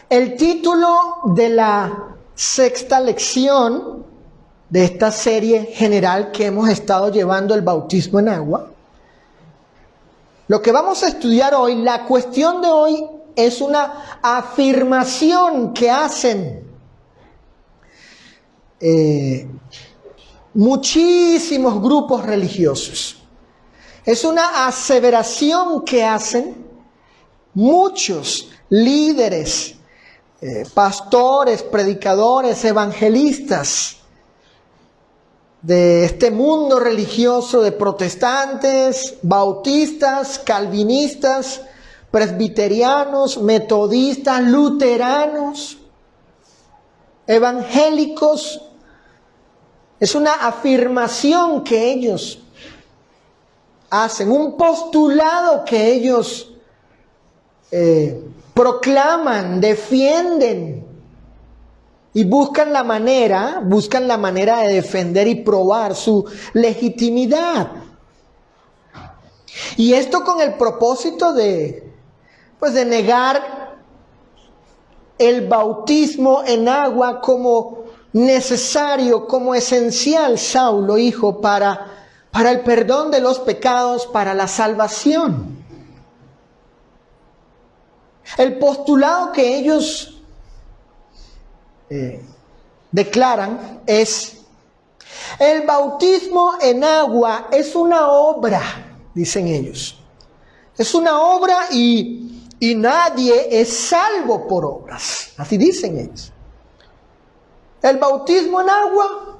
El título de la sexta lección de esta serie general que hemos estado llevando, el bautismo en agua. Lo que vamos a estudiar hoy, la cuestión de hoy, es una afirmación que hacen muchísimos grupos religiosos. Es una aseveración que hacen muchos líderes, pastores, predicadores, evangelistas de este mundo religioso de protestantes, bautistas, calvinistas, presbiterianos, metodistas, luteranos, evangélicos. Es una afirmación que ellos hacen, un postulado que ellos proclaman, defienden y buscan la manera de defender y probar su legitimidad. Y esto con el propósito de negar el bautismo en agua como necesario, como esencial, Saulo, hijo, para el perdón de los pecados, para la salvación. El postulado que ellos declaran es: el bautismo en agua es una obra, dicen ellos. Es una obra y nadie es salvo por obras. Así dicen ellos. El bautismo en agua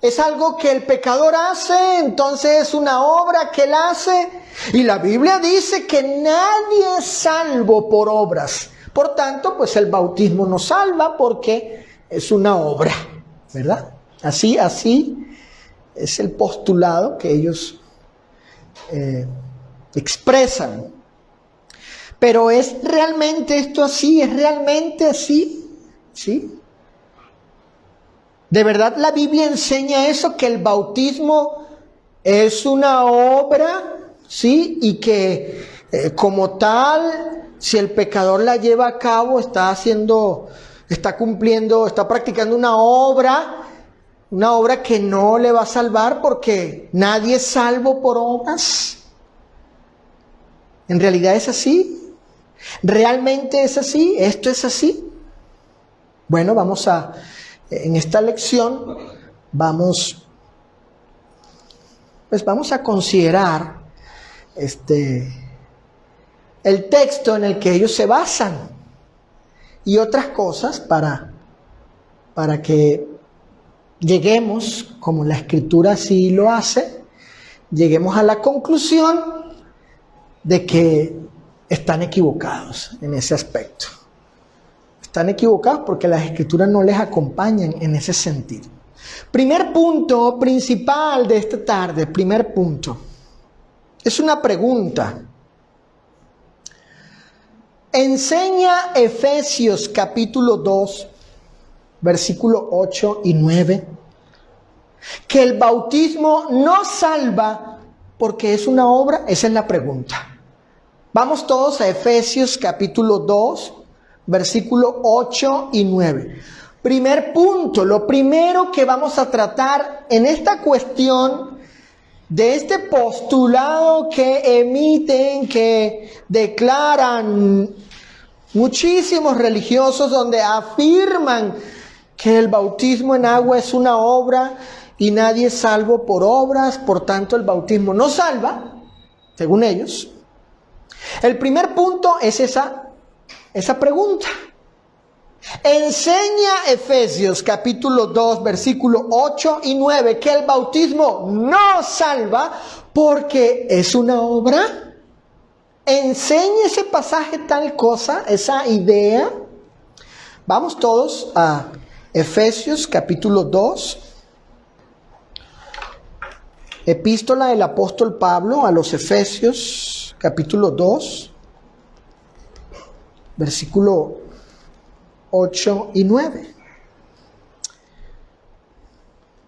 es algo que el pecador hace, entonces es una obra que él hace. Y la Biblia dice que nadie es salvo por obras. Por tanto, pues el bautismo no salva porque es una obra, ¿verdad? Así es el postulado que ellos expresan. Pero ¿es realmente esto así? ¿Es realmente así? ¿Sí? ¿De verdad la Biblia enseña eso? Que el bautismo es una obra, ¿sí? Y que como tal, si el pecador la lleva a cabo, está practicando una obra que no le va a salvar porque nadie es salvo por obras. ¿En realidad es así? ¿Realmente es así? ¿Esto es así? Bueno, en esta lección vamos a considerar el texto en el que ellos se basan y otras cosas para que lleguemos, como la Escritura así lo hace, lleguemos a la conclusión de que están equivocados en ese aspecto. Están equivocados porque las Escrituras no les acompañan en ese sentido. Primer punto principal de esta tarde, primer punto, es una pregunta. Enseña Efesios capítulo 2, versículo 8 y 9, que el bautismo no salva porque es una obra. Esa es la pregunta. Vamos todos a Efesios capítulo 2, versículo 8 y 9. Primer punto, lo primero que vamos a tratar en esta cuestión de este postulado que emiten, que declaran muchísimos religiosos, donde afirman que el bautismo en agua es una obra y nadie es salvo por obras, por tanto el bautismo no salva, según ellos. El primer punto es esa pregunta. Enseña Efesios capítulo 2, versículo 8 y 9 que el bautismo no salva porque es una obra. Enseña ese pasaje tal cosa, esa idea. Vamos todos a Efesios capítulo 2, epístola del apóstol Pablo a los Efesios capítulo 2, versículo 8 y 9.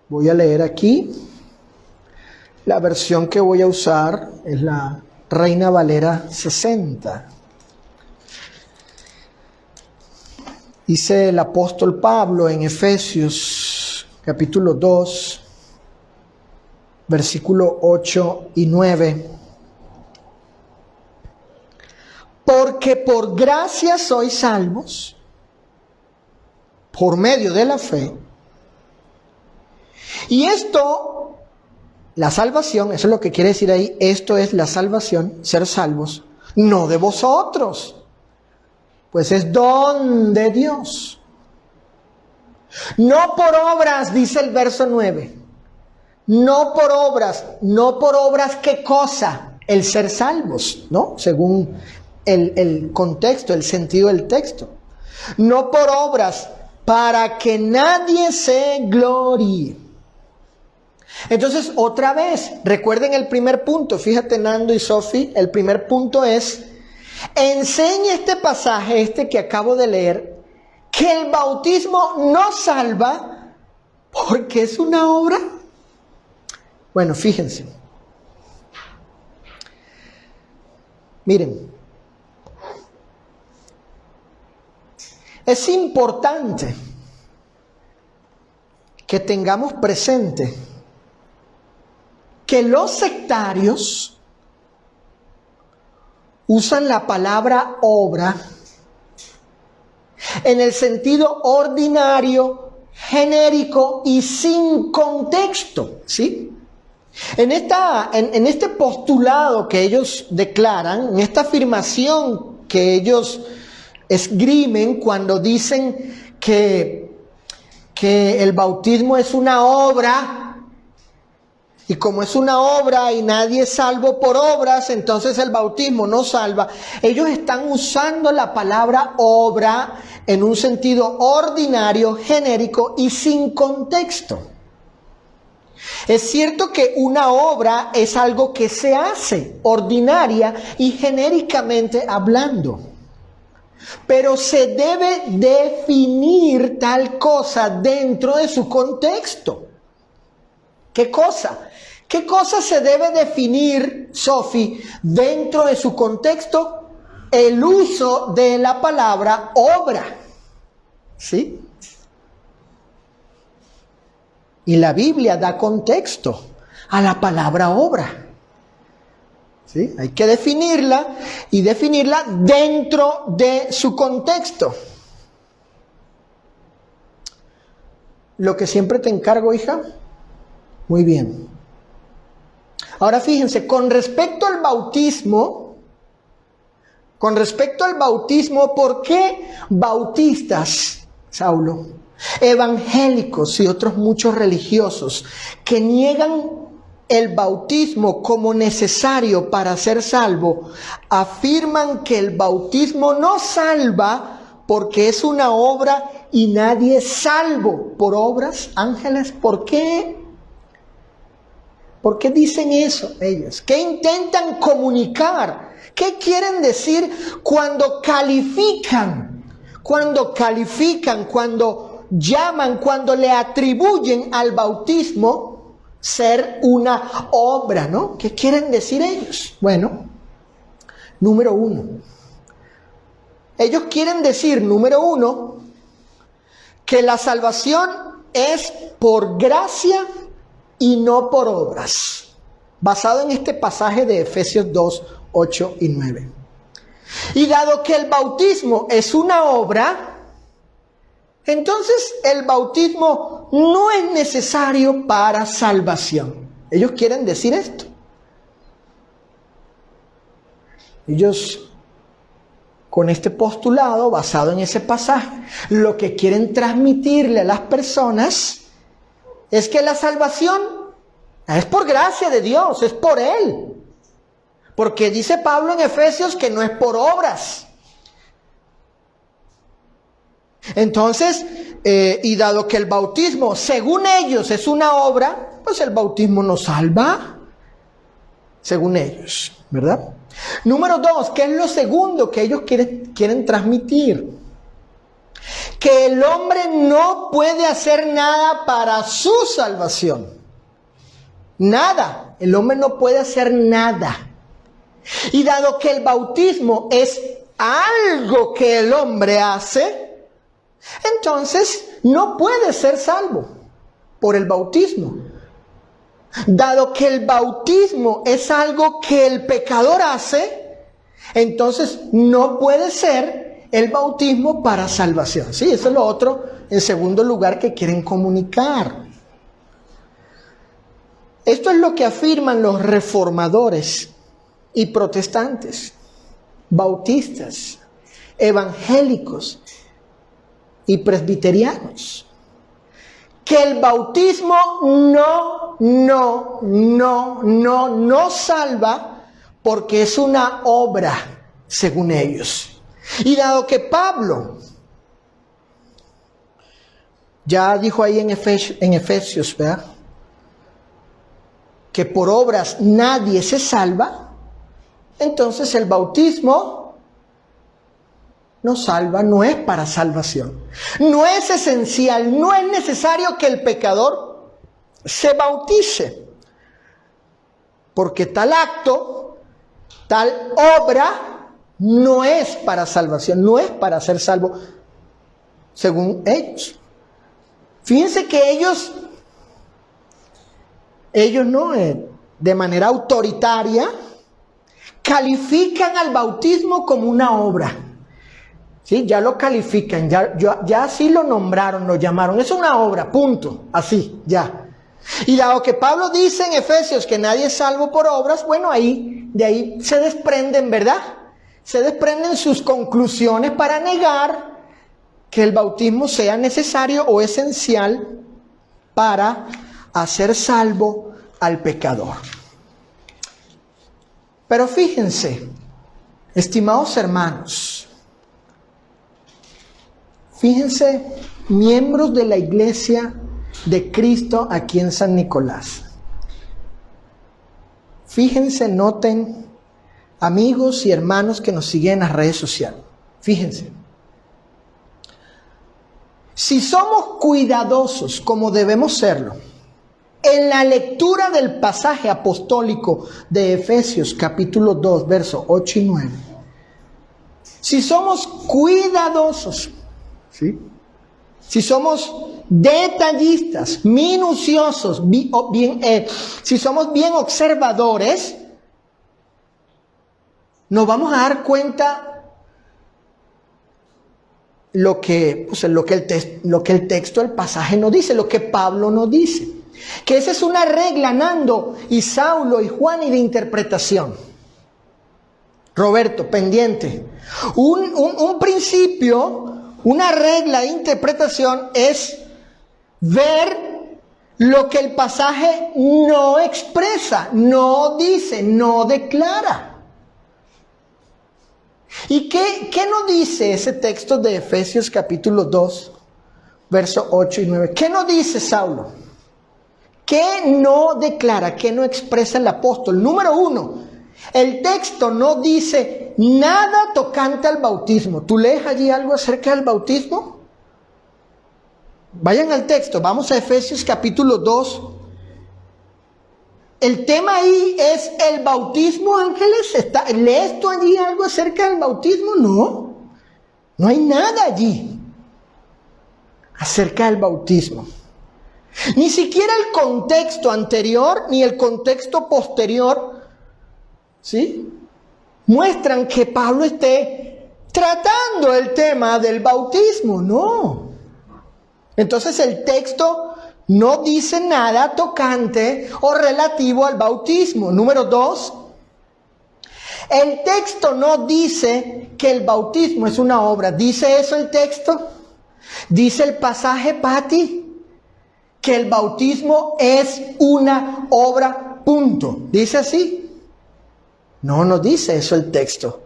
Voy a leer aquí. La versión que voy a usar es la Reina Valera 60. Dice el apóstol Pablo en Efesios capítulo 2, versículo 8 y 9. Porque por gracia sois salvos, por medio de la fe. Y esto, la salvación, eso es lo que quiere decir ahí, esto es la salvación, ser salvos, no de vosotros, pues es don de Dios. No por obras, dice el verso 9. No por obras, ¿qué cosa? El ser salvos, ¿no? Según el contexto, el sentido del texto. No por obras, para que nadie se gloríe. Entonces, otra vez, recuerden el primer punto. Fíjate, Nando y Sofi, el primer punto es: enseña este pasaje, que acabo de leer, que el bautismo no salva porque es una obra. Bueno, fíjense. Miren, es importante que tengamos presente que los sectarios usan la palabra obra en el sentido ordinario, genérico y sin contexto, ¿sí? En este postulado que ellos declaran, en esta afirmación que ellos esgrimen cuando dicen que el bautismo es una obra, y como es una obra y nadie es salvo por obras, entonces el bautismo no salva. Ellos están usando la palabra obra en un sentido ordinario, genérico y sin contexto. Es cierto que una obra es algo que se hace ordinaria y genéricamente hablando, pero se debe definir tal cosa dentro de su contexto. ¿Qué cosa? ¿Qué cosa se debe definir, Sofi, dentro de su contexto? El uso de la palabra obra. ¿Sí? Y la Biblia da contexto a la palabra obra. ¿Sí? Hay que definirla y definirla dentro de su contexto. Lo que siempre te encargo, hija. Muy bien. Ahora fíjense, con respecto al bautismo, ¿por qué bautistas, Saulo, evangélicos y otros muchos religiosos que niegan el bautismo como necesario para ser salvo, afirman que el bautismo no salva porque es una obra y nadie es salvo por obras? Ángeles, ¿por qué? ¿Por qué dicen eso ellos? ¿Qué intentan comunicar? ¿Qué quieren decir cuando califican? Cuando llaman, cuando le atribuyen al bautismo ser una obra, ¿no? ¿Qué quieren decir ellos? Bueno, número uno. Ellos quieren decir, número uno, que la salvación es por gracia y no por obras, basado en este pasaje de Efesios 2, 8 y 9. Y dado que el bautismo es una obra, entonces el bautismo no es necesario para salvación. Ellos quieren decir esto. Ellos, con este postulado, basado en ese pasaje, lo que quieren transmitirle a las personas es que la salvación es por gracia de Dios, es por Él. Porque dice Pablo en Efesios que no es por obras. Entonces, y dado que el bautismo, según ellos, es una obra, pues el bautismo no salva, según ellos, ¿verdad? Número dos, ¿qué es lo segundo que ellos quieren transmitir? Que el hombre no puede hacer nada para su salvación. Nada. El hombre no puede hacer nada. Y dado que el bautismo es algo que el hombre hace, entonces no puede ser salvo por el bautismo. Dado que el bautismo es algo que el pecador hace, entonces no puede ser el bautismo para salvación. Sí, eso es lo otro, en segundo lugar, que quieren comunicar. Esto es lo que afirman los reformadores y protestantes, bautistas, evangélicos y presbiterianos, que el bautismo no salva porque es una obra, según ellos. Y dado que Pablo ya dijo ahí en Efesios, ¿verdad?, que por obras nadie se salva, entonces el bautismo no salva, no es para salvación. No es esencial, no es necesario que el pecador se bautice, porque tal acto, tal obra, no es para salvación, no es para ser salvo, según ellos. Fíjense que ellos no, de manera autoritaria, califican al bautismo como una obra. ¿Sí? Ya lo califican, ya así lo nombraron, lo llamaron. Es una obra, punto, así, ya. Y dado que Pablo dice en Efesios que nadie es salvo por obras, bueno, de ahí se desprenden, ¿verdad? Se desprenden sus conclusiones para negar que el bautismo sea necesario o esencial para hacer salvo al pecador. Pero fíjense, estimados hermanos, fíjense, miembros de la Iglesia de Cristo aquí en San Nicolás. Fíjense, noten, amigos y hermanos que nos siguen en las redes sociales. Fíjense. Si somos cuidadosos, como debemos serlo, en la lectura del pasaje apostólico de Efesios capítulo 2, versos 8 y 9, si somos cuidadosos, ¿sí?, si somos detallistas, minuciosos, si somos bien observadores, nos vamos a dar cuenta lo que el texto, el pasaje nos dice, lo que Pablo nos dice. Que esa es una regla, Nando y Saulo y Juan, y de interpretación. Roberto, pendiente. Un principio, una regla de interpretación es ver lo que el pasaje no expresa, no dice, no declara. ¿Y qué nos dice ese texto de Efesios capítulo 2, versos 8 y 9? ¿Qué nos dice Saulo? ¿Qué no declara? ¿Qué no expresa el apóstol? Número 1, el texto no dice nada tocante al bautismo. ¿Tú lees allí algo acerca del bautismo? Vayan al texto, vamos a Efesios capítulo 2. El tema ahí es el bautismo, ángeles. ¿Lees tú allí algo acerca del bautismo? No hay nada allí acerca del bautismo. Ni siquiera el contexto anterior ni el contexto posterior, ¿sí?, muestran que Pablo esté tratando el tema del bautismo. No. Entonces el texto no dice nada tocante o relativo al bautismo. Número 2, el texto no dice que el bautismo es una obra. ¿Dice eso el texto? ¿Dice el pasaje, Pati, que el bautismo es una obra, punto? ¿Dice así? No dice eso el texto.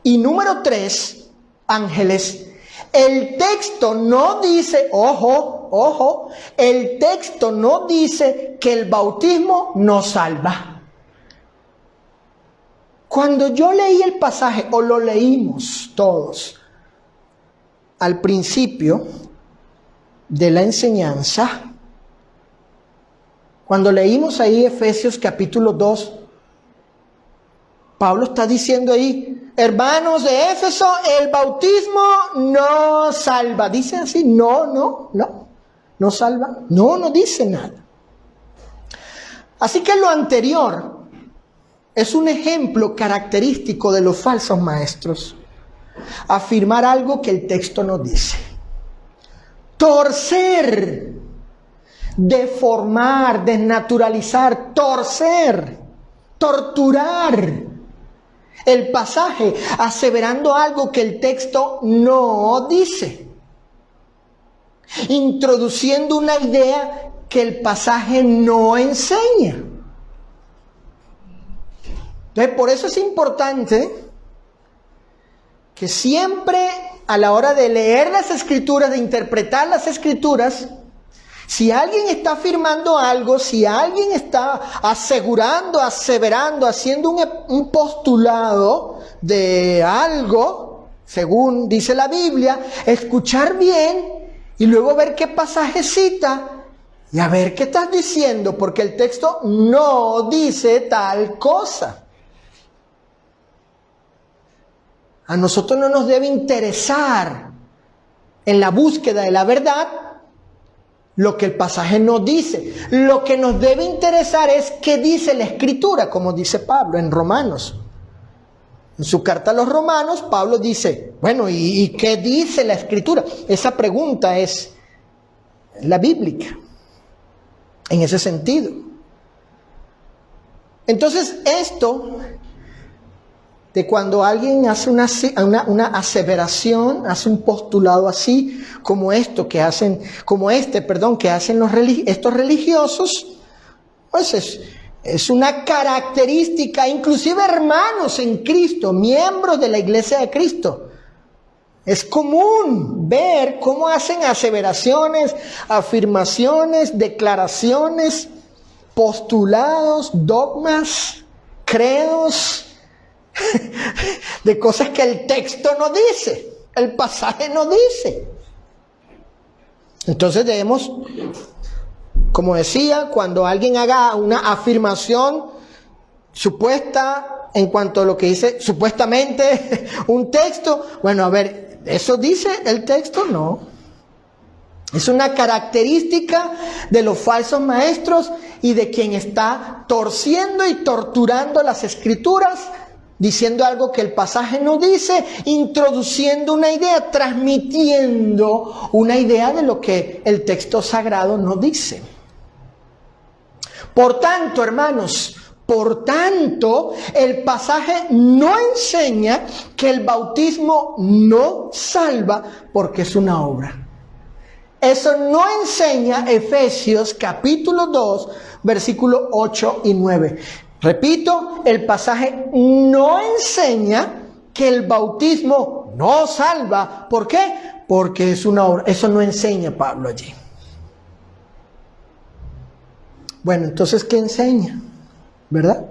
Y número 3, ángeles, el texto no dice, ojo, el texto no dice que el bautismo no salva. Cuando yo leí el pasaje, o lo leímos todos, al principio de la enseñanza, cuando leímos ahí Efesios capítulo 2, Pablo está diciendo ahí, hermanos de Éfeso, el bautismo no salva. ¿Dice así? No salva. No dice nada. Así que lo anterior es un ejemplo característico de los falsos maestros. Afirmar algo que el texto no dice. Torcer, deformar, desnaturalizar, torcer, torturar el pasaje, aseverando algo que el texto no dice, introduciendo una idea que el pasaje no enseña. Entonces, por eso es importante que siempre a la hora de leer las Escrituras, de interpretar las Escrituras, si alguien está afirmando algo, si alguien está asegurando, aseverando, haciendo un postulado de algo, según dice la Biblia, escuchar bien y luego ver qué pasaje cita y a ver qué estás diciendo, porque el texto no dice tal cosa. A nosotros no nos debe interesar en la búsqueda de la verdad lo que el pasaje no dice. Lo que nos debe interesar es qué dice la Escritura, como dice Pablo en Romanos. En su carta a los Romanos, Pablo dice, bueno, ¿y qué dice la Escritura? Esa pregunta es la bíblica, en ese sentido. Entonces, esto de cuando alguien hace una aseveración, hace un postulado así, como esto que hacen, que hacen estos religiosos, pues es una característica, inclusive hermanos en Cristo, miembros de la Iglesia de Cristo. Es común ver cómo hacen aseveraciones, afirmaciones, declaraciones, postulados, dogmas, credos, de cosas que el texto no dice, el pasaje no dice. Entonces debemos, como decía, cuando alguien haga una afirmación supuesta en cuanto a lo que dice supuestamente un texto, bueno, a ver, ¿eso dice el texto? No. Es una característica de los falsos maestros y de quien está torciendo y torturando las Escrituras, diciendo algo que el pasaje no dice, introduciendo una idea, transmitiendo una idea de lo que el texto sagrado no dice. Por tanto, hermanos, el pasaje no enseña que el bautismo no salva porque es una obra. Eso no enseña Efesios capítulo 2, versículos 8 y 9. Repito, el pasaje no enseña que el bautismo no salva. ¿Por qué? Porque es una obra. Eso no enseña Pablo allí. Bueno, entonces, ¿qué enseña? ¿Verdad?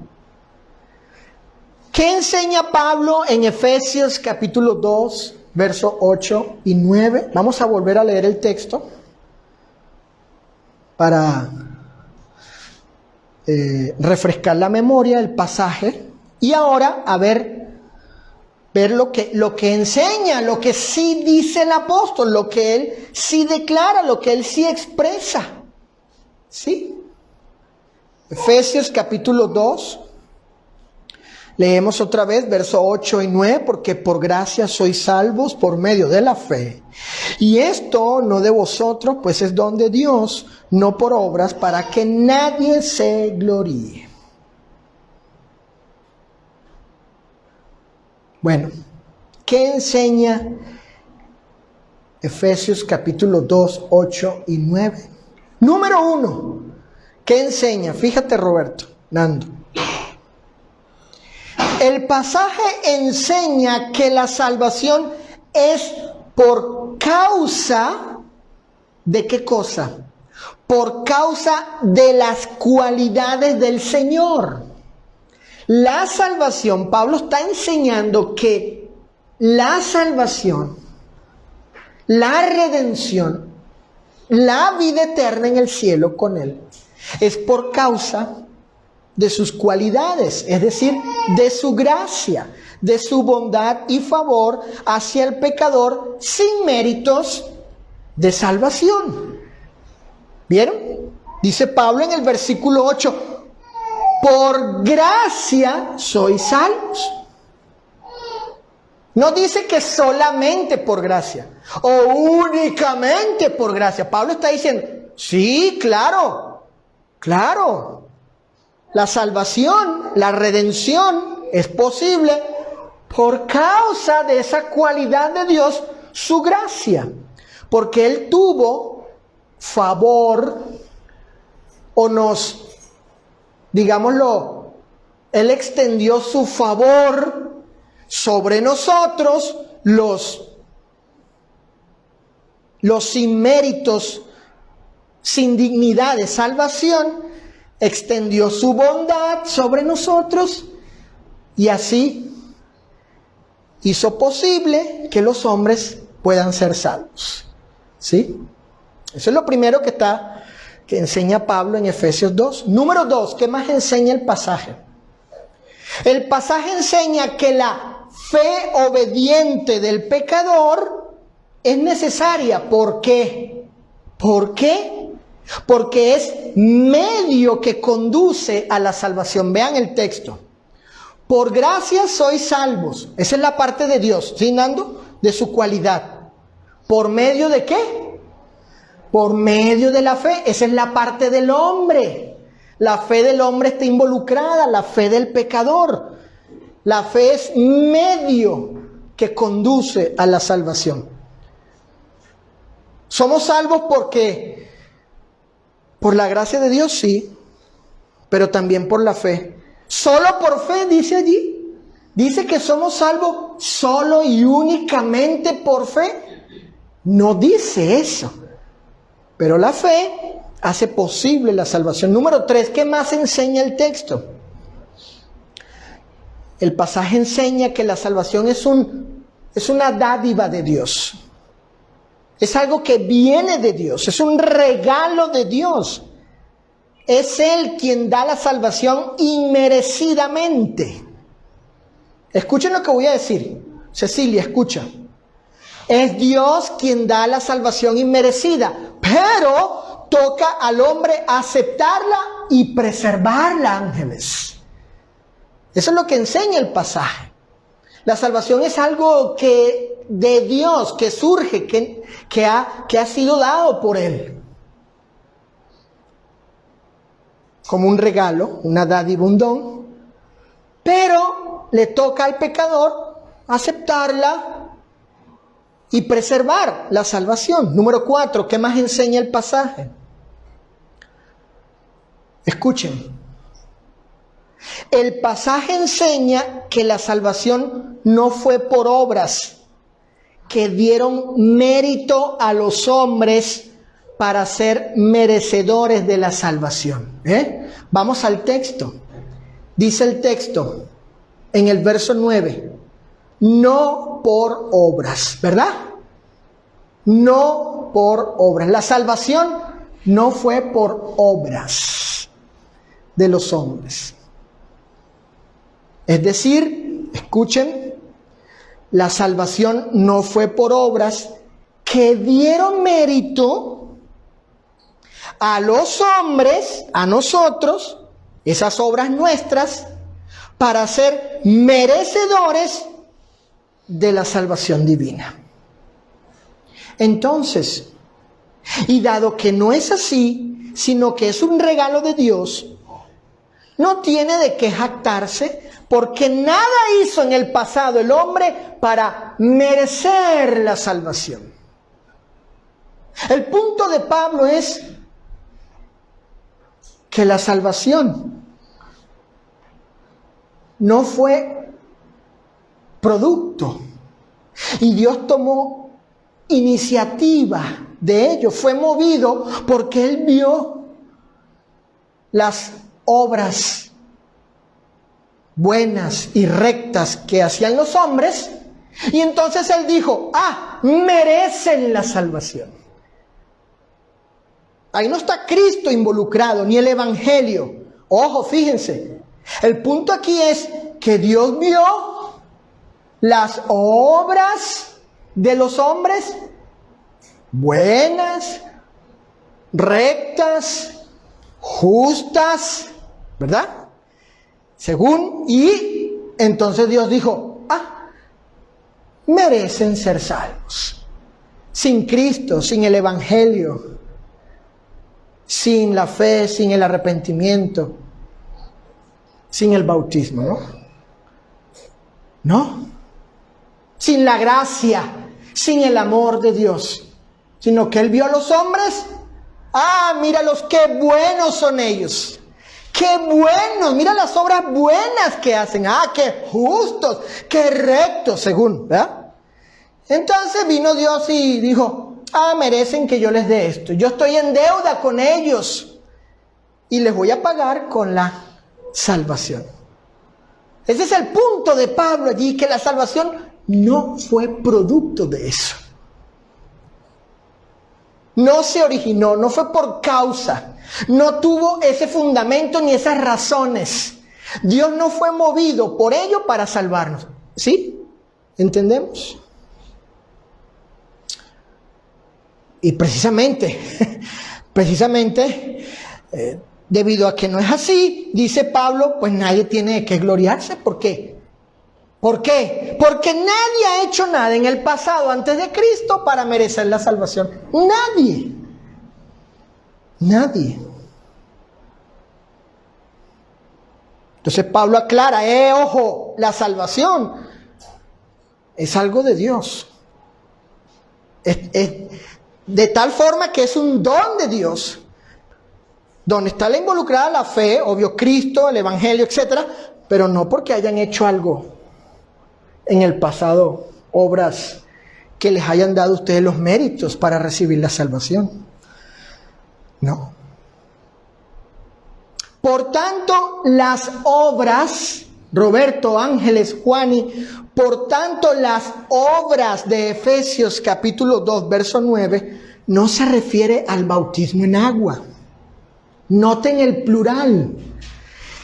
¿Qué enseña Pablo en Efesios capítulo 2, versos 8 y 9? Vamos a volver a leer el texto para refrescar la memoria, el pasaje, y ahora a ver lo que enseña, lo que sí dice el apóstol, lo que él sí declara, lo que él sí expresa. ¿Sí? Efesios capítulo 2, leemos otra vez, versos 8 y 9, porque por gracia sois salvos por medio de la fe. Y esto no de vosotros, pues es don de Dios, no por obras, para que nadie se gloríe. Bueno, ¿qué enseña Efesios capítulo 2, 8 y 9? Número 1, ¿qué enseña? Fíjate, Roberto, Nando. El pasaje enseña que la salvación es por causa ¿de qué cosa? Por causa de las cualidades del Señor. La salvación, Pablo está enseñando que la salvación, la redención, la vida eterna en el cielo con Él, es por causa de sus cualidades, es decir, de su gracia, de su bondad y favor hacia el pecador sin méritos de salvación. ¿Vieron? Dice Pablo en el versículo 8, por gracia sois salvos. No dice que solamente por gracia o únicamente por gracia. Pablo está diciendo, sí, claro, claro. La salvación, la redención es posible por causa de esa cualidad de Dios, su gracia. Porque Él tuvo favor o nos, digámoslo, Él extendió su favor sobre nosotros, los sin méritos, sin dignidad de salvación, extendió su bondad sobre nosotros y así hizo posible que los hombres puedan ser salvos. ¿Sí? Eso es lo primero que enseña Pablo en Efesios 2. Número 2, ¿qué más enseña el pasaje? El pasaje enseña que la fe obediente del pecador es necesaria. ¿Por qué? ¿Por qué? Porque es medio que conduce a la salvación. Vean el texto. Por gracia sois salvos. Esa es la parte de Dios, ¿sí, Nando? De su cualidad. ¿Por medio de qué? Por medio de la fe. Esa es la parte del hombre. La fe del hombre está involucrada, la fe del pecador. La fe es medio que conduce a la salvación. Somos salvos porque, por la gracia de Dios, sí, pero también por la fe. Solo por fe, dice allí. Dice que somos salvos solo y únicamente por fe. No dice eso. Pero la fe hace posible la salvación. Número 3, ¿qué más enseña el texto? El pasaje enseña que la salvación es una dádiva de Dios. Es algo que viene de Dios, es un regalo de Dios. Es Él quien da la salvación inmerecidamente. Escuchen lo que voy a decir. Cecilia, escucha. Es Dios quien da la salvación inmerecida, pero toca al hombre aceptarla y preservarla, ángeles. Eso es lo que enseña el pasaje. La salvación es algo que de Dios, que surge, que ha sido dado por Él. Como un regalo, una dádiva, un don. Pero le toca al pecador aceptarla y preservar la salvación. Número 4, ¿qué más enseña el pasaje? Escuchen. El pasaje enseña que la salvación no fue por obras que dieron mérito a los hombres para ser merecedores de la salvación. Vamos al texto. Dice el texto en el verso 9, no por obras, ¿verdad? No por obras. La salvación no fue por obras de los hombres. Es decir, escuchen, la salvación no fue por obras que dieron mérito a los hombres, a nosotros, esas obras nuestras, para ser merecedores de la salvación divina. Entonces, y dado que no es así, sino que es un regalo de Dios, no tiene de qué jactarse, porque nada hizo en el pasado el hombre para merecer la salvación. El punto de Pablo es que la salvación no fue producto, y Dios tomó iniciativa de ello, fue movido porque Él vio las obras buenas y rectas que hacían los hombres, y entonces Él dijo, merecen la salvación. Ahí no está Cristo involucrado, ni el Evangelio. Ojo, fíjense. El punto aquí es que Dios vio las obras de los hombres buenas, rectas, justas, ¿verdad? Según, y entonces Dios dijo, merecen ser salvos. Sin Cristo, sin el Evangelio, sin la fe, sin el arrepentimiento, sin el bautismo, ¿no? No. Sin la gracia, sin el amor de Dios, sino que Él vio a los hombres. Míralos, qué buenos son ellos. Qué buenos, mira las obras buenas que hacen. Qué justos, qué rectos, según, ¿verdad? Entonces vino Dios y dijo, merecen que yo les dé esto. Yo estoy en deuda con ellos y les voy a pagar con la salvación. Ese es el punto de Pablo allí, que la salvación no fue producto de eso. No se originó, no fue por causa, no tuvo ese fundamento ni esas razones. Dios no fue movido por ello para salvarnos. ¿Sí? ¿Entendemos? Y precisamente, debido a que no es así, dice Pablo, pues nadie tiene que gloriarse. ¿Por qué? ¿Por qué? Porque nadie ha hecho nada en el pasado antes de Cristo para merecer la salvación. Nadie. Nadie. Entonces Pablo aclara, ojo, la salvación es algo de Dios. Es de tal forma que es un don de Dios, donde está la involucrada la fe, obvio, Cristo, el Evangelio, etcétera, pero no porque hayan hecho algo en el pasado, obras que les hayan dado a ustedes los méritos para recibir la salvación. No. Por tanto, las obras, Roberto, Ángeles, Juani, por tanto, las obras de Efesios capítulo 2, verso 9, no se refiere al bautismo en agua. Noten el plural.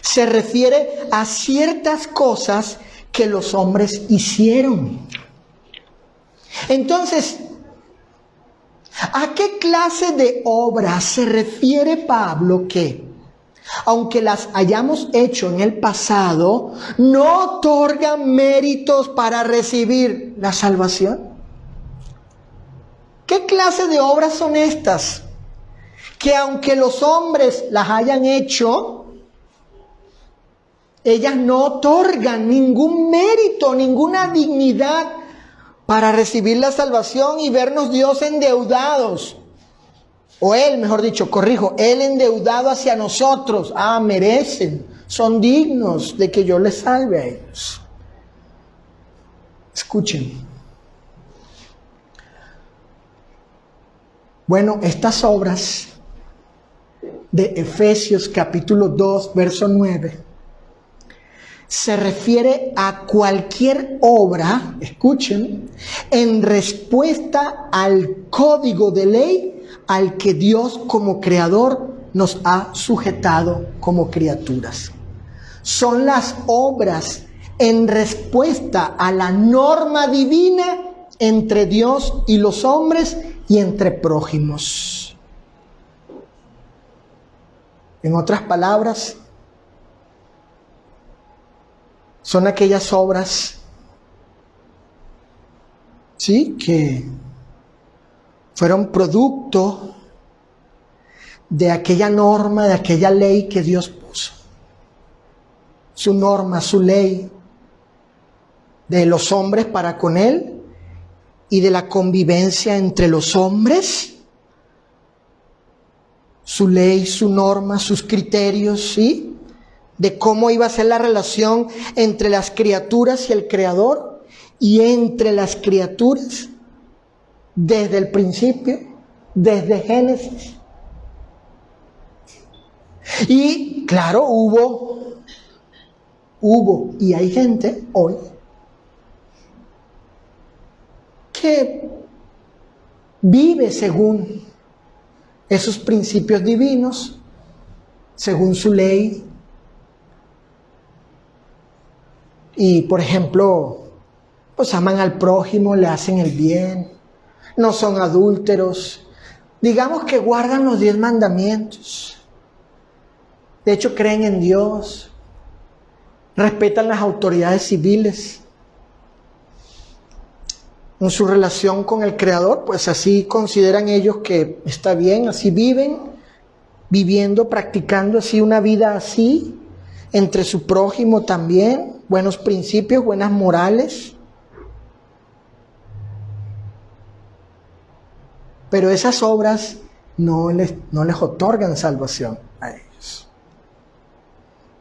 Se refiere a ciertas cosas que los hombres hicieron. Entonces, ¿a qué clase de obras se refiere Pablo que, aunque las hayamos hecho en el pasado, no otorgan méritos para recibir la salvación? ¿Qué clase de obras son estas? Que aunque los hombres las hayan hecho, ellas no otorgan ningún mérito, ninguna dignidad para recibir la salvación y vernos Dios endeudados. O Él, mejor dicho, corrijo, Él endeudado hacia nosotros. Merecen, son dignos de que yo les salve a ellos. Escuchen. Bueno, estas obras de Efesios capítulo 2, verso 9, se refiere a cualquier obra, escuchen, en respuesta al código de ley al que Dios como creador nos ha sujetado como criaturas. Son las obras en respuesta a la norma divina entre Dios y los hombres y entre prójimos. En otras palabras, son aquellas obras, ¿sí?, que fueron producto de aquella norma, de aquella ley que Dios puso. Su norma, su ley de los hombres para con Él y de la convivencia entre los hombres. Su ley, su norma, sus criterios, ¿sí?, de cómo iba a ser la relación entre las criaturas y el Creador, y entre las criaturas desde el principio, desde Génesis. Y claro, hubo, y hay gente hoy que vive según esos principios divinos, según su ley, y, por ejemplo, pues aman al prójimo, le hacen el bien, no son adúlteros, digamos que guardan los 10 mandamientos, de hecho creen en Dios, respetan las autoridades civiles. En su relación con el Creador, pues así consideran ellos que está bien, así viven, viviendo, practicando así una vida así, entre su prójimo también, buenos principios, buenas morales. Pero esas obras no les otorgan salvación a ellos.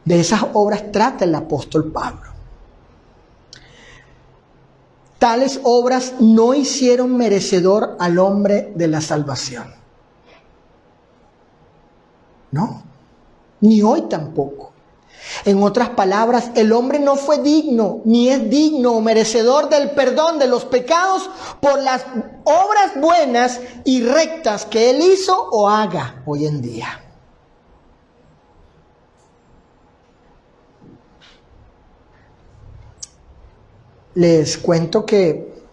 De esas obras trata el apóstol Pablo. Tales obras no hicieron merecedor al hombre de la salvación. No, ni hoy tampoco. En otras palabras, el hombre no fue digno, ni es digno o merecedor del perdón de los pecados por las obras buenas y rectas que él hizo o haga hoy en día. Les cuento que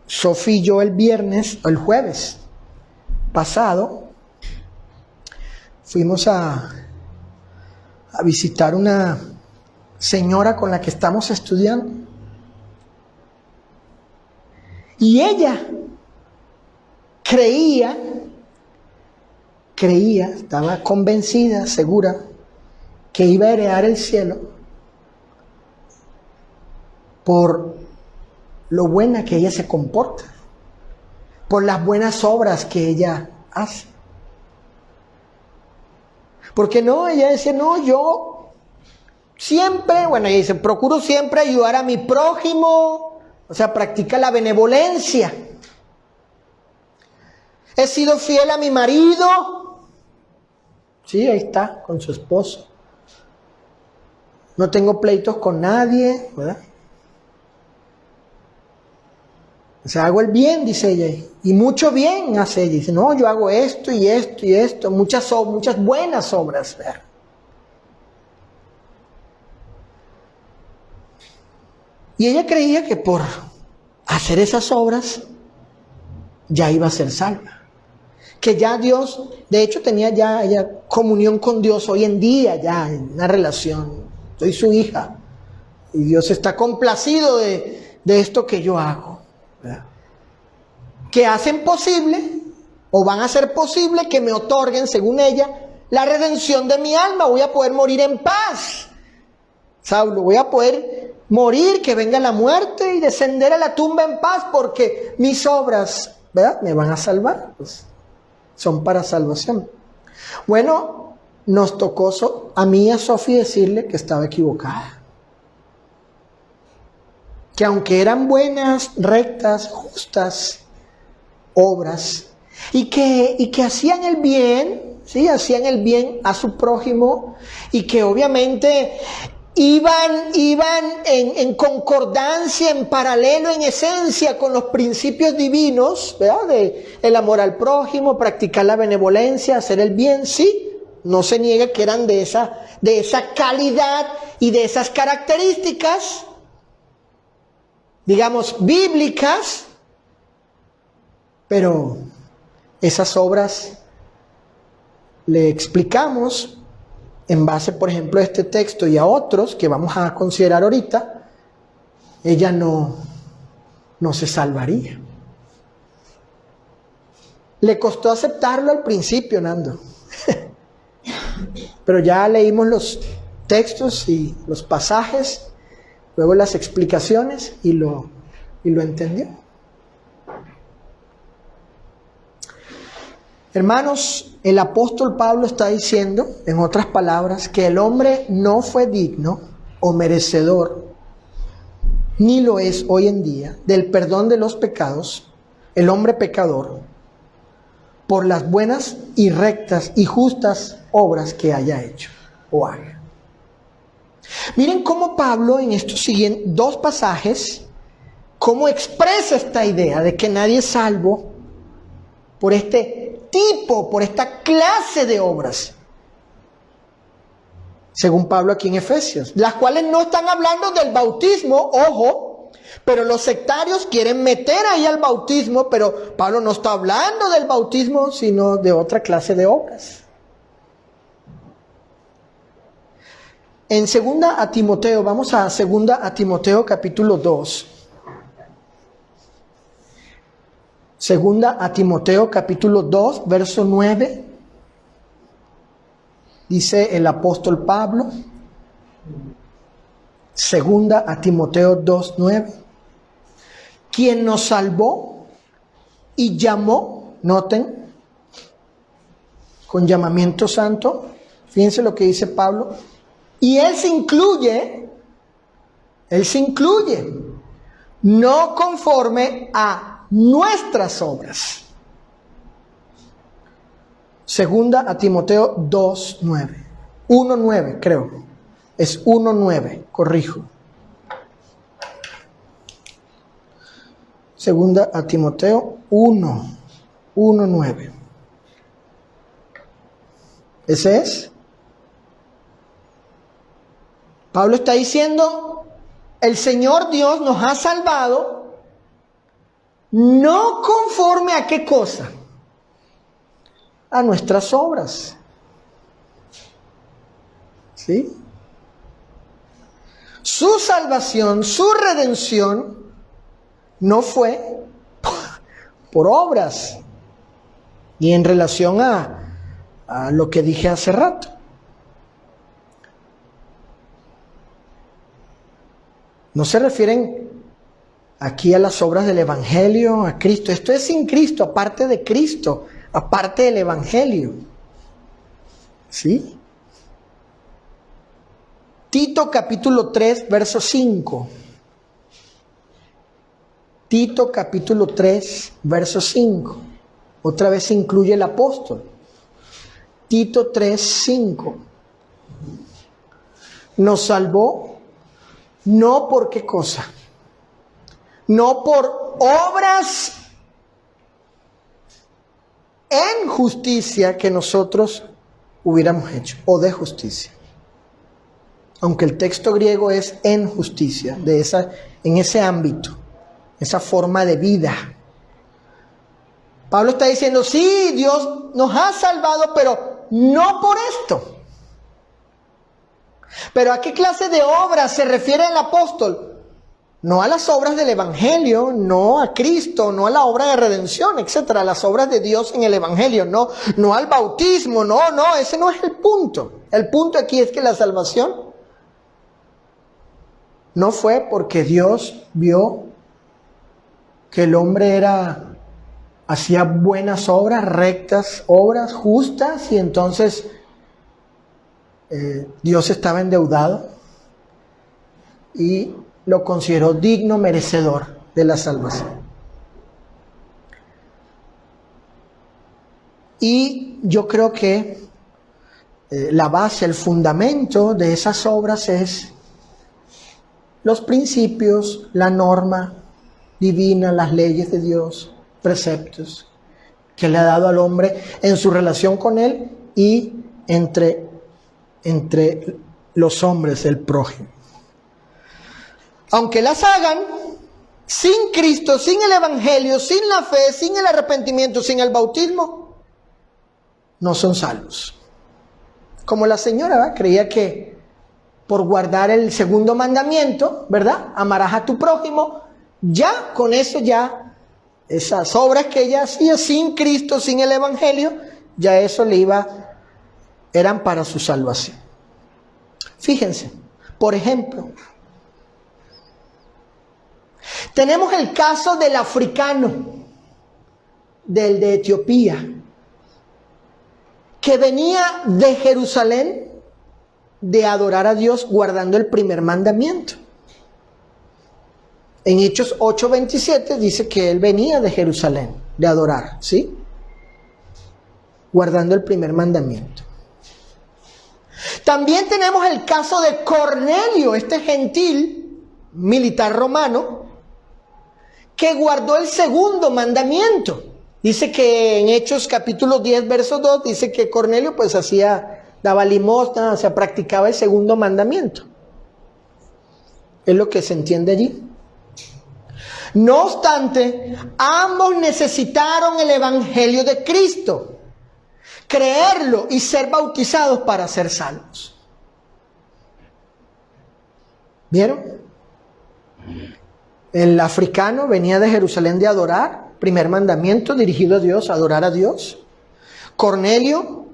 Sofía y yo el jueves pasado, fuimos a visitar una señora con la que estamos estudiando. Y ella creía, estaba convencida, segura, que iba a heredar el cielo por lo buena que ella se comporta, por las buenas obras que ella hace. Porque no, ella decía, no, yo siempre, ella dice, procuro siempre ayudar a mi prójimo, o sea, practica la benevolencia. He sido fiel a mi marido. Sí, ahí está, con su esposo. No tengo pleitos con nadie, ¿verdad? O sea, hago el bien, dice ella, y mucho bien hace ella. Dice, no, yo hago esto y esto y esto, muchas buenas obras. ¿Verdad? Y ella creía que por hacer esas obras ya iba a ser salva. Que ya Dios, de hecho tenía ya ella comunión con Dios hoy en día, ya en una relación. Soy su hija y Dios está complacido de esto que yo hago. ¿Verdad? Que hacen posible o van a hacer posible que me otorguen, según ella, la redención de mi alma. Voy a poder morir en paz. Saulo, voy a poder morir, que venga la muerte y descender a la tumba en paz, porque mis obras, ¿verdad?, me van a salvar. Pues, son para salvación. Bueno, nos tocó a mí y a Sofía decirle que estaba equivocada. Que aunque eran buenas, rectas, justas obras, y que hacían el bien, ¿sí? Hacían el bien a su prójimo, y que obviamente iban en concordancia, en paralelo, en esencia con los principios divinos, ¿verdad? De el amor al prójimo, practicar la benevolencia, hacer el bien, sí. No se niega que eran de esa calidad y de esas características, digamos, bíblicas, pero esas obras le explicamos en base, por ejemplo, a este texto y a otros que vamos a considerar ahorita, ella no se salvaría. Le costó aceptarlo al principio, Nando. Pero ya leímos los textos y los pasajes, luego las explicaciones y lo entendió. Hermanos, el apóstol Pablo está diciendo, en otras palabras, que el hombre no fue digno o merecedor, ni lo es hoy en día, del perdón de los pecados, el hombre pecador, por las buenas y rectas y justas obras que haya hecho o haga. Miren cómo Pablo en estos siguientes 2 pasajes, cómo expresa esta idea de que nadie es salvo por este tipo, por esta clase de obras. según Pablo aquí en Efesios, las cuales no están hablando del bautismo, ojo, pero los sectarios quieren meter ahí al bautismo, pero Pablo no está hablando del bautismo, sino de otra clase de obras. En segunda a Timoteo, vamos a segunda a Timoteo capítulo 2. Segunda a Timoteo capítulo 2, verso 9. Dice el apóstol Pablo. Segunda a Timoteo 2, 9. Quien nos salvó y llamó, noten, con llamamiento santo. Fíjense lo que dice Pablo. Y Él se incluye, no conforme a nuestras obras. Segunda a Timoteo 2:9. 1:9 creo. Es 1:9, corrijo. Segunda a Timoteo 1:9. Ese es. Pablo está diciendo, el Señor Dios nos ha salvado, no conforme a qué cosa, a nuestras obras. ¿Sí? Su salvación, su redención, no fue por obras. Y en relación a lo que dije hace rato. No se refieren aquí a las obras del Evangelio, a Cristo. Esto es sin Cristo, aparte de Cristo, aparte del Evangelio. ¿Sí? Tito capítulo 3, verso 5. Tito capítulo 3, verso 5. Otra vez se incluye el apóstol. Tito 3, 5. Nos salvó. No por qué cosa, no por obras en justicia que nosotros hubiéramos hecho, o de justicia. Aunque el texto griego es en justicia, en ese ámbito, esa forma de vida. Pablo está diciendo, sí, Dios nos ha salvado, pero no por esto. Pero ¿a qué clase de obras se refiere el apóstol? No a las obras del Evangelio, no a Cristo, no a la obra de redención, etcétera, las obras de Dios en el Evangelio, no al bautismo, no, ese no es el punto. El punto aquí es que la salvación no fue porque Dios vio que el hombre hacía buenas obras, rectas obras, justas, y entonces Dios estaba endeudado y lo consideró digno, merecedor de la salvación. Y yo creo que la base, el fundamento de esas obras es los principios, la norma divina, las leyes de Dios, preceptos que le ha dado al hombre en su relación con Él y entre los hombres, el prójimo. Aunque las hagan sin Cristo, sin el Evangelio, sin la fe, sin el arrepentimiento, sin el bautismo, no son salvos. Como la señora, ¿verdad? Creía que por guardar el segundo mandamiento, ¿verdad? Amarás a tu prójimo, ya con eso ya, esas obras que ella hacía sin Cristo, sin el Evangelio, ya eso eran para su salvación. Fíjense, por ejemplo, tenemos el caso del africano, del de Etiopía, que venía de Jerusalén de adorar a Dios guardando el primer mandamiento. En Hechos 8:27 dice que él venía de Jerusalén de adorar, ¿sí? Guardando el primer mandamiento. También tenemos el caso de Cornelio, este gentil militar romano, que guardó el segundo mandamiento. Dice que en Hechos capítulo 10, verso 2, dice que Cornelio pues hacía daba limosna, o sea, practicaba el segundo mandamiento. Es lo que se entiende allí. No obstante, ambos necesitaron el evangelio de Cristo, creerlo y ser bautizados para ser salvos. ¿Vieron? El africano venía de Jerusalén de adorar, primer mandamiento dirigido a Dios, adorar a Dios. Cornelio,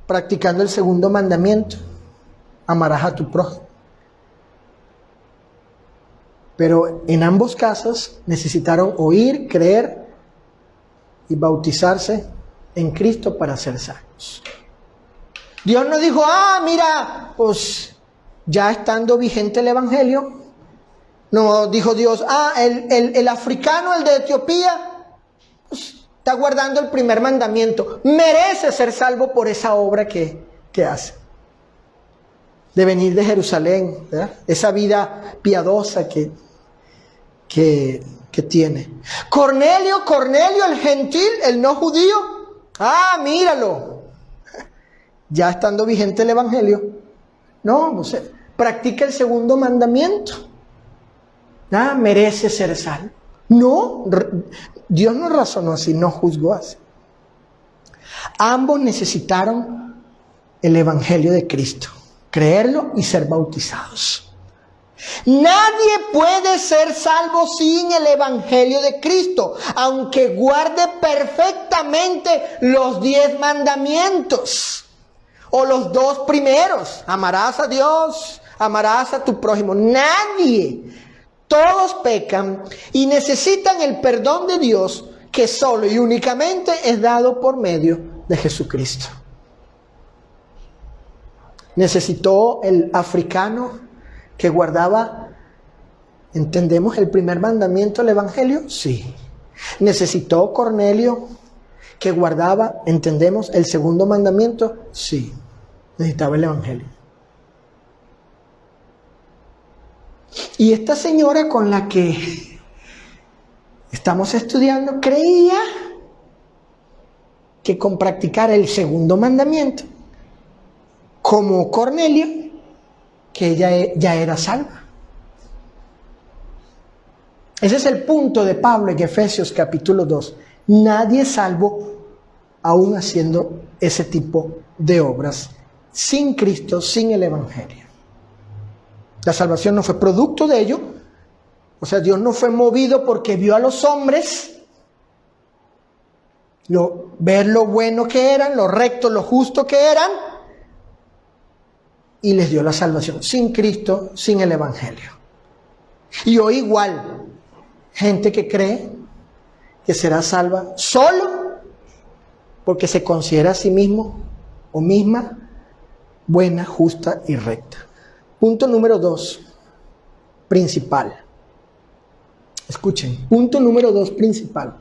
practicando el segundo mandamiento, amarás a tu prójimo. Pero en ambos casos necesitaron oír, creer y bautizarse en Cristo para ser salvos. Dios no dijo, mira, pues ya estando vigente el evangelio. No dijo Dios, el africano, el de Etiopía, pues está guardando el primer mandamiento. Merece ser salvo por esa obra que hace. De venir de Jerusalén, ¿verdad? Esa vida piadosa que tiene. Cornelio, el gentil, el no judío. Míralo. Ya estando vigente el evangelio. No, practica el segundo mandamiento. Merece ser salvo. No, Dios no razonó así, no juzgó así. Ambos necesitaron el evangelio de Cristo, creerlo y ser bautizados. Nadie puede ser salvo sin el evangelio de Cristo, aunque guarde perfectamente los 10 mandamientos o los 2 primeros. Amarás a Dios, amarás a tu prójimo. Nadie. Todos pecan y necesitan el perdón de Dios, que solo y únicamente es dado por medio de Jesucristo. Necesitó el africano que guardaba, ¿entendemos el primer mandamiento del evangelio? Sí. Necesitó Cornelio que guardaba, ¿entendemos el segundo mandamiento? Sí. Necesitaba el evangelio. Y esta señora con la que estamos estudiando creía que con practicar el segundo mandamiento, como Cornelio, que ella ya era salva. Ese es el punto de Pablo en Efesios capítulo 2. Nadie es salvo aún haciendo ese tipo de obras, sin Cristo, sin el evangelio. La salvación no fue producto de ello. O sea, Dios no fue movido porque vio a los hombres ver lo bueno que eran, lo recto, lo justo que eran, y les dio la salvación. Sin Cristo, sin el evangelio. Y hoy igual, gente que cree que será salva solo porque se considera a sí mismo o misma buena, justa y recta. Punto número 2, principal. Escuchen, punto número 2, principal.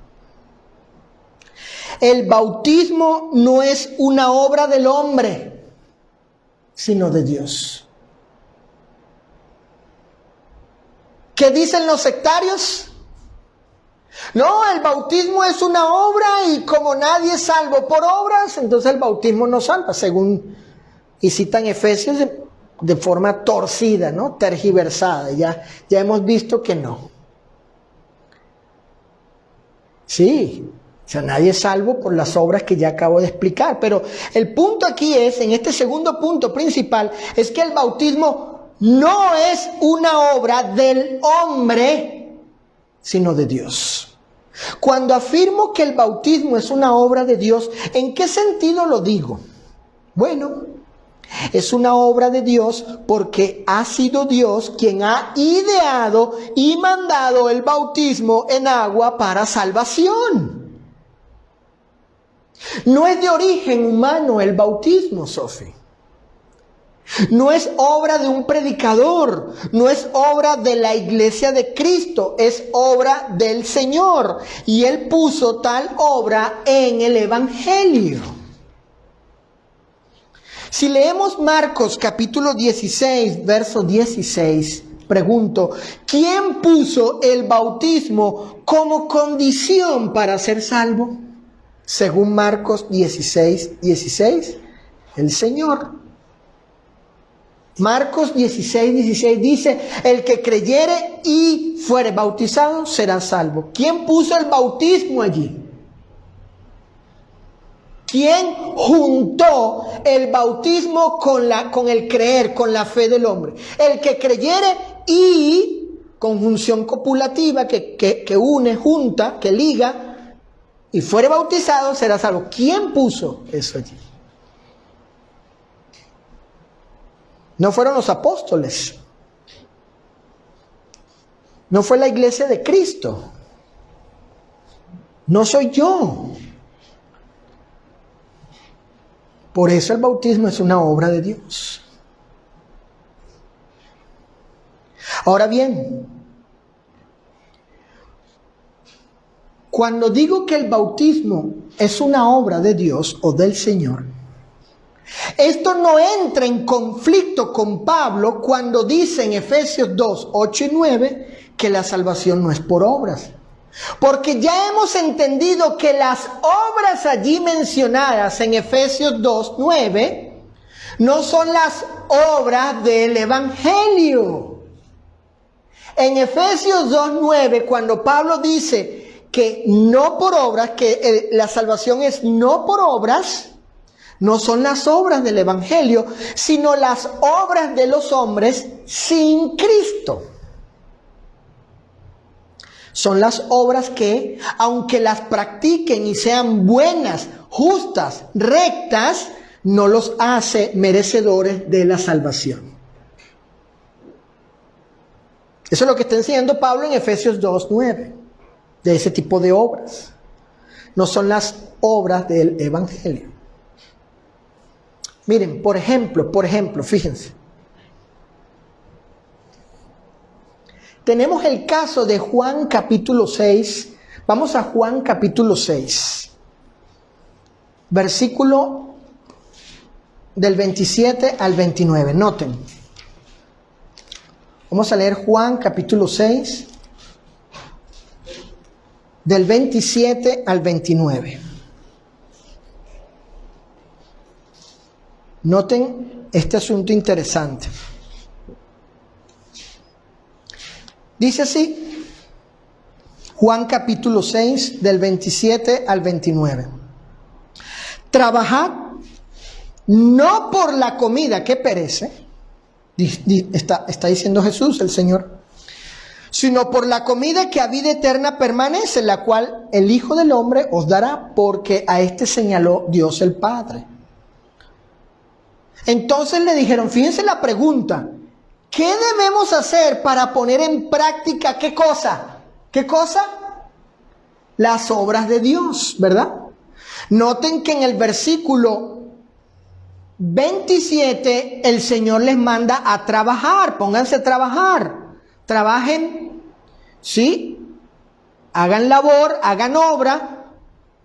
El bautismo no es una obra del hombre, sino de Dios. ¿Qué dicen los sectarios? No, el bautismo es una obra y como nadie es salvo por obras, entonces el bautismo no salva, según, y citan Efesios de forma torcida, ¿no? Tergiversada. Ya hemos visto que no. Sí, o sea, nadie es salvo por las obras que ya acabo de explicar. Pero el punto aquí es, en este segundo punto principal, es que el bautismo no es una obra del hombre, sino de Dios. Cuando afirmo que el bautismo es una obra de Dios, ¿en qué sentido lo digo? Bueno, es una obra de Dios porque ha sido Dios quien ha ideado y mandado el bautismo en agua para salvación. No es de origen humano el bautismo, Sofi. No es obra de un predicador, no es obra de la iglesia de Cristo, es obra del Señor. Y Él puso tal obra en el Evangelio. Si leemos Marcos capítulo 16, verso 16, pregunto, ¿quién puso el bautismo como condición para ser salvo? Según Marcos 16, 16, el Señor. Marcos 16:16 dice, el que creyere y fuere bautizado será salvo. ¿Quién puso el bautismo allí? ¿Quién juntó el bautismo con el creer, con la fe del hombre? El que creyere y, conjunción copulativa que une, junta, que liga, y fuere bautizado será salvo. ¿Quién puso eso allí? No fueron los apóstoles. No fue la iglesia de Cristo. No soy yo. Por eso el bautismo es una obra de Dios. Ahora bien, cuando digo que el bautismo es una obra de Dios o del Señor, esto no entra en conflicto con Pablo cuando dice en Efesios 2, 8 y 9 que la salvación no es por obras. Porque ya hemos entendido que las obras allí mencionadas en Efesios 2, 9 no son las obras del Evangelio. En Efesios 2, 9, cuando Pablo dice que no por obras, que la salvación es no por obras, no son las obras del Evangelio, sino las obras de los hombres sin Cristo. Son las obras que, aunque las practiquen y sean buenas, justas, rectas, no los hace merecedores de la salvación. Eso es lo que está enseñando Pablo en Efesios 2:9, de ese tipo de obras. No son las obras del Evangelio. Miren, por ejemplo, fíjense. Tenemos el caso de Juan capítulo 6. Vamos a Juan capítulo 6. Versículo del 27 al 29. Noten. Vamos a leer Juan capítulo 6. Del 27 al 29. Noten este asunto interesante. Dice así, Juan capítulo 6, del 27 al 29. Trabajad no por la comida que perece, está diciendo Jesús, el Señor, sino por la comida que a vida eterna permanece, la cual el Hijo del Hombre os dará, porque a este señaló Dios el Padre. Entonces le dijeron, fíjense la pregunta, ¿qué debemos hacer para poner en práctica qué cosa? ¿Qué cosa? Las obras de Dios, ¿verdad? Noten que en el versículo 27 el Señor les manda a trabajar. Pónganse a trabajar. Trabajen, ¿sí? Hagan labor, hagan obra.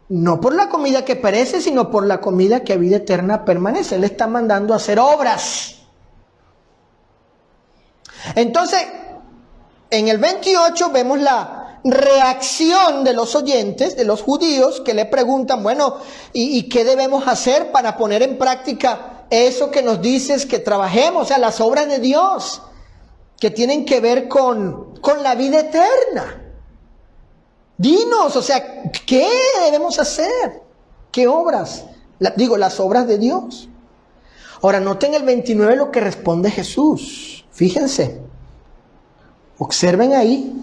No por la comida que perece, sino por la comida que a vida eterna permanece. Él está mandando a hacer obras. Entonces, en el 28 vemos la reacción de los oyentes, de los judíos, que le preguntan, bueno, ¿y qué debemos hacer para poner en práctica eso que nos dices que trabajemos? O sea, las obras de Dios, que tienen que ver con la vida eterna. Dinos, o sea, ¿qué debemos hacer? ¿Qué obras? Las obras de Dios. Ahora, noten el 29 lo que responde Jesús. Fíjense, observen ahí.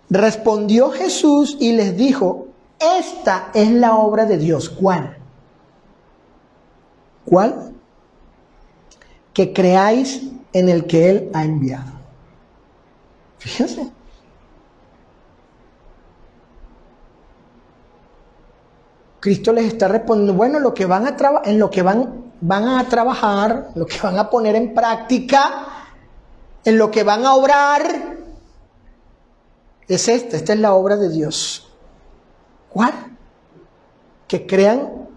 Respondió Jesús y les dijo, esta es la obra de Dios. ¿Cuál? ¿Cuál? Que creáis en el que Él ha enviado. Fíjense. Cristo les está respondiendo, bueno, lo que van a en lo que van a trabajar, lo que van a poner en práctica, en lo que van a obrar, es esta es la obra de Dios. ¿Cuál? Que crean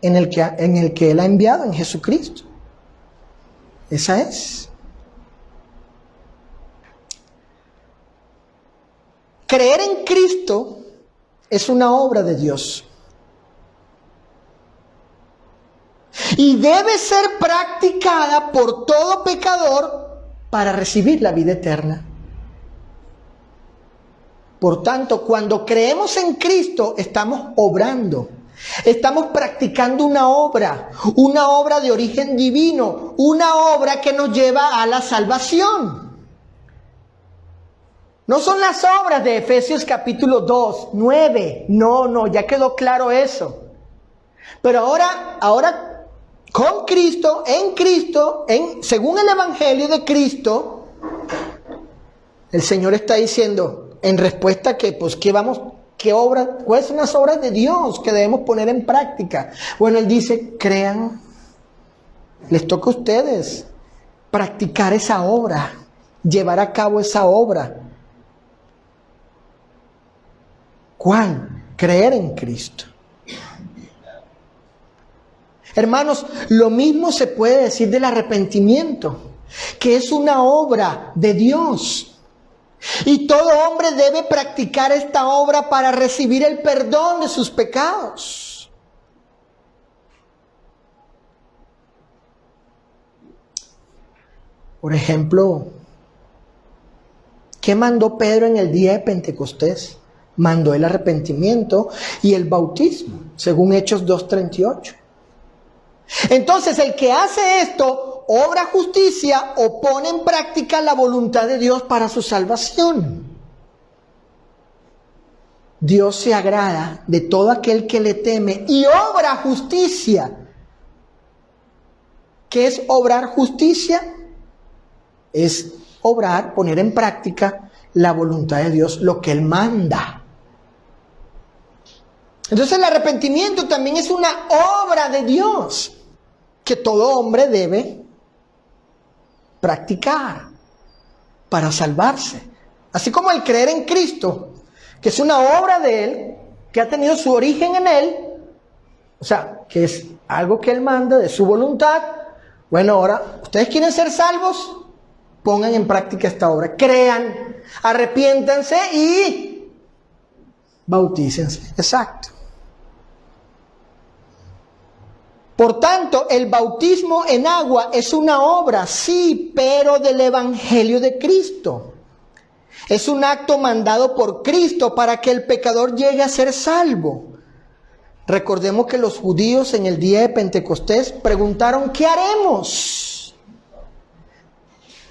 en el que Él ha enviado, en Jesucristo. Esa es. Creer en Cristo es una obra de Dios. y debe ser practicada por todo pecador para recibir la vida eterna. Por tanto, cuando creemos en Cristo, estamos obrando. Estamos practicando una obra de origen divino, una obra que nos lleva a la salvación. No son las obras de Efesios capítulo 2, 9. No, ya quedó claro eso. Pero ahora con Cristo, en Cristo, según el Evangelio de Cristo, el Señor está diciendo, en respuesta a que, pues, ¿cuáles son las obras de Dios que debemos poner en práctica? Bueno, Él dice, crean, les toca a ustedes practicar esa obra, llevar a cabo esa obra. ¿Cuál? Creer en Cristo. Hermanos, lo mismo se puede decir del arrepentimiento, que es una obra de Dios. Y todo hombre debe practicar esta obra para recibir el perdón de sus pecados. Por ejemplo, ¿qué mandó Pedro en el día de Pentecostés? Mandó el arrepentimiento y el bautismo, según Hechos 2:38. Entonces, el que hace esto, obra justicia o pone en práctica la voluntad de Dios para su salvación. Dios se agrada de todo aquel que le teme y obra justicia. ¿Qué es obrar justicia? Es obrar, poner en práctica la voluntad de Dios, lo que Él manda. Entonces el arrepentimiento también es una obra de Dios que todo hombre debe practicar para salvarse. Así como el creer en Cristo, que es una obra de Él, que ha tenido su origen en Él, o sea, que es algo que Él manda de su voluntad. Bueno, ahora, ¿ustedes quieren ser salvos? Pongan en práctica esta obra, crean, arrepiéntanse y bautícense. Exacto. Por tanto, el bautismo en agua es una obra, sí, pero del Evangelio de Cristo. Es un acto mandado por Cristo para que el pecador llegue a ser salvo. Recordemos que los judíos en el día de Pentecostés preguntaron, ¿qué haremos?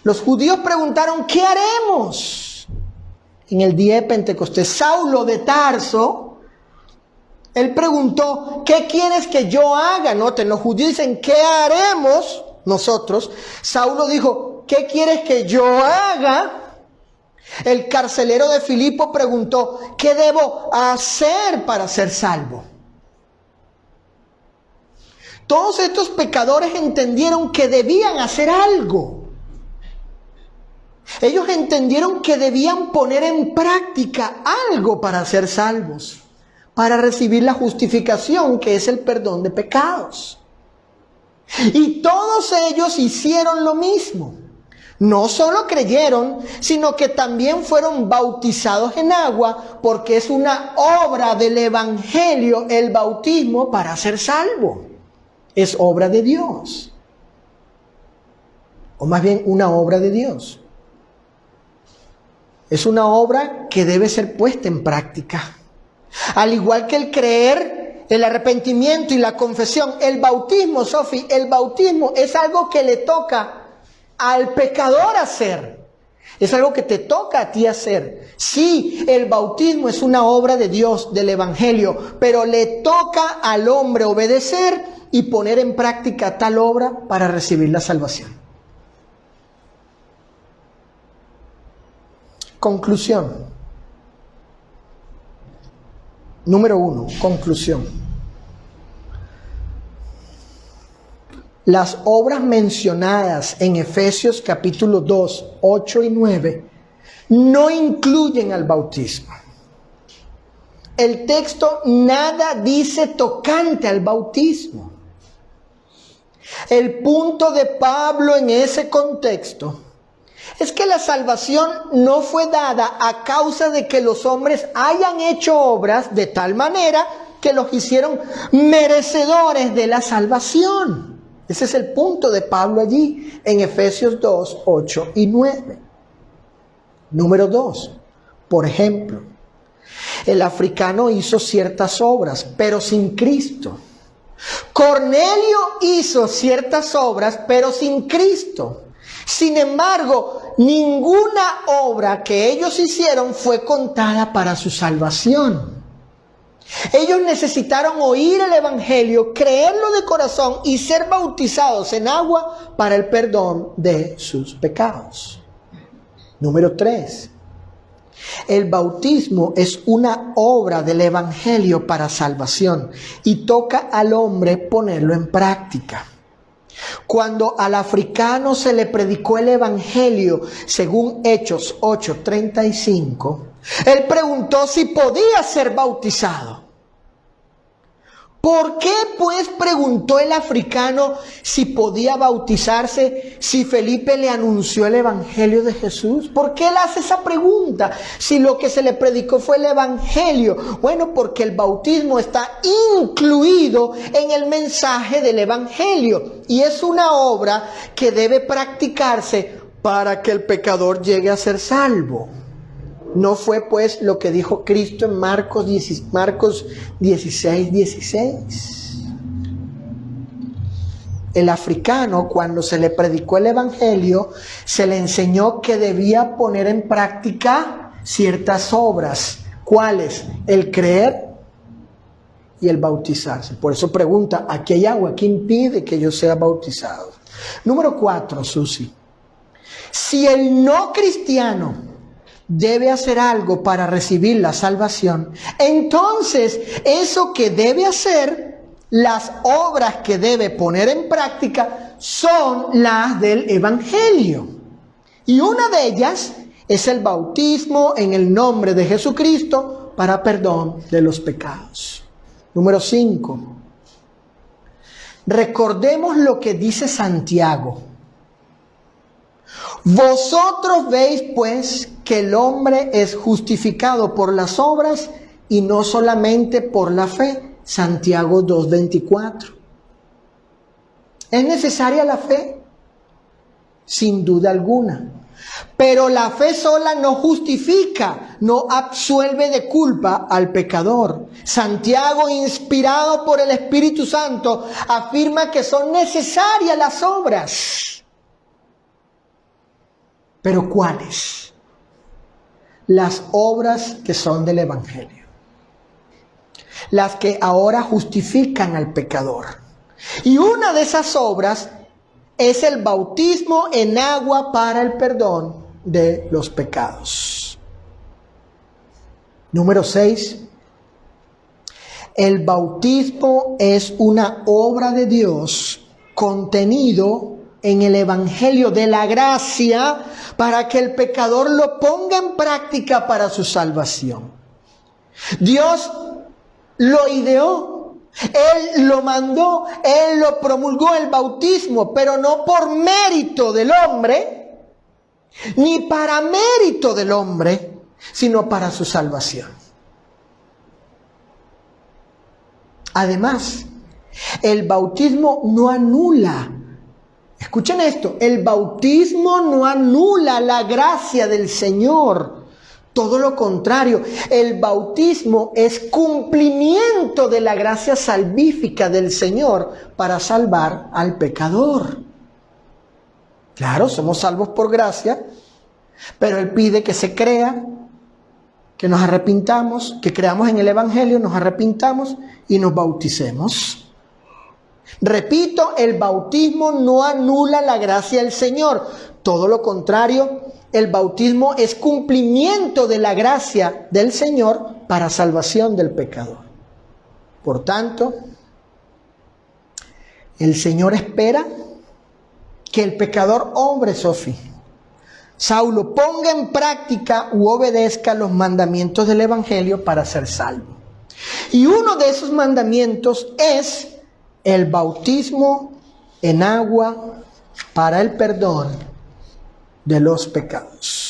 Los judíos preguntaron, ¿qué haremos? En el día de Pentecostés, Saulo de Tarso, él preguntó, ¿qué quieres que yo haga? Noten, los judíos dicen, ¿qué haremos nosotros? Saulo dijo, ¿qué quieres que yo haga? El carcelero de Filipo preguntó, ¿qué debo hacer para ser salvo? Todos estos pecadores entendieron que debían hacer algo. Ellos entendieron que debían poner en práctica algo para ser salvos, para recibir la justificación, que es el perdón de pecados. Y todos ellos hicieron lo mismo. No solo creyeron, sino que también fueron bautizados en agua, porque es una obra del Evangelio, el bautismo para ser salvo. Es obra de Dios. O más bien una obra de Dios. Es una obra que debe ser puesta en práctica. Al igual que el creer, el arrepentimiento y la confesión, el bautismo, Sofi, el bautismo es algo que le toca al pecador hacer. Es algo que te toca a ti hacer. Sí, el bautismo es una obra de Dios, del Evangelio, pero le toca al hombre obedecer y poner en práctica tal obra para recibir la salvación. Conclusión. Número 1, conclusión. Las obras mencionadas en Efesios capítulo 2, 8 y 9 no incluyen al bautismo. El texto nada dice tocante al bautismo. El punto de Pablo en ese contexto es que la salvación no fue dada a causa de que los hombres hayan hecho obras de tal manera que los hicieron merecedores de la salvación. Ese es el punto de Pablo allí en Efesios 2, 8 y 9. Número 2. Por ejemplo, el africano hizo ciertas obras, pero sin Cristo. Cornelio hizo ciertas obras, pero sin Cristo. Sin embargo, ninguna obra que ellos hicieron fue contada para su salvación. Ellos necesitaron oír el Evangelio, creerlo de corazón y ser bautizados en agua para el perdón de sus pecados. Número 3. El bautismo es una obra del Evangelio para salvación y toca al hombre ponerlo en práctica. Cuando al africano se le predicó el Evangelio, según Hechos 8:35, él preguntó si podía ser bautizado. ¿Por qué pues preguntó el africano si podía bautizarse si Felipe le anunció el Evangelio de Jesús? ¿Por qué él hace esa pregunta si lo que se le predicó fue el Evangelio? Bueno, porque el bautismo está incluido en el mensaje del Evangelio y es una obra que debe practicarse para que el pecador llegue a ser salvo. No fue pues lo que dijo Cristo en Marcos 16:16. El africano, cuando se le predicó el Evangelio, se le enseñó que debía poner en práctica ciertas obras. ¿Cuáles? El creer y el bautizarse. Por eso pregunta, ¿aquí hay agua? ¿Qué impide que yo sea bautizado? Número 4, Susi. Si el no cristiano debe hacer algo para recibir la salvación, entonces eso que debe hacer, las obras que debe poner en práctica, son las del Evangelio. Y una de ellas es el bautismo en el nombre de Jesucristo para perdón de los pecados. Número 5. Recordemos lo que dice Santiago. Vosotros veis pues que el hombre es justificado por las obras y no solamente por la fe. Santiago 2:24. ¿Es necesaria la fe? Sin duda alguna. Pero la fe sola no justifica, no absuelve de culpa al pecador. Santiago, inspirado por el Espíritu Santo, afirma que son necesarias las obras. ¿Pero cuáles? Las obras que son del Evangelio. Las que ahora justifican al pecador. Y una de esas obras es el bautismo en agua para el perdón de los pecados. Número 6. El bautismo es una obra de Dios contenido en el Evangelio de la gracia para que el pecador lo ponga en práctica para su salvación. Dios lo ideó, Él lo mandó, Él lo promulgó el bautismo, pero no por mérito del hombre, ni para mérito del hombre, sino para su salvación. Además, el bautismo no anula. Escuchen esto, el bautismo no anula la gracia del Señor. Todo lo contrario, el bautismo es cumplimiento de la gracia salvífica del Señor para salvar al pecador. Claro, somos salvos por gracia, pero Él pide que se crea, que nos arrepintamos, que creamos en el Evangelio, nos arrepintamos y nos bauticemos. Repito, el bautismo no anula la gracia del Señor. Todo lo contrario, el bautismo es cumplimiento de la gracia del Señor para salvación del pecador. Por tanto, el Señor espera que el pecador hombre, Saulo, ponga en práctica u obedezca los mandamientos del Evangelio para ser salvo. Y uno de esos mandamientos es el bautismo en agua para el perdón de los pecados.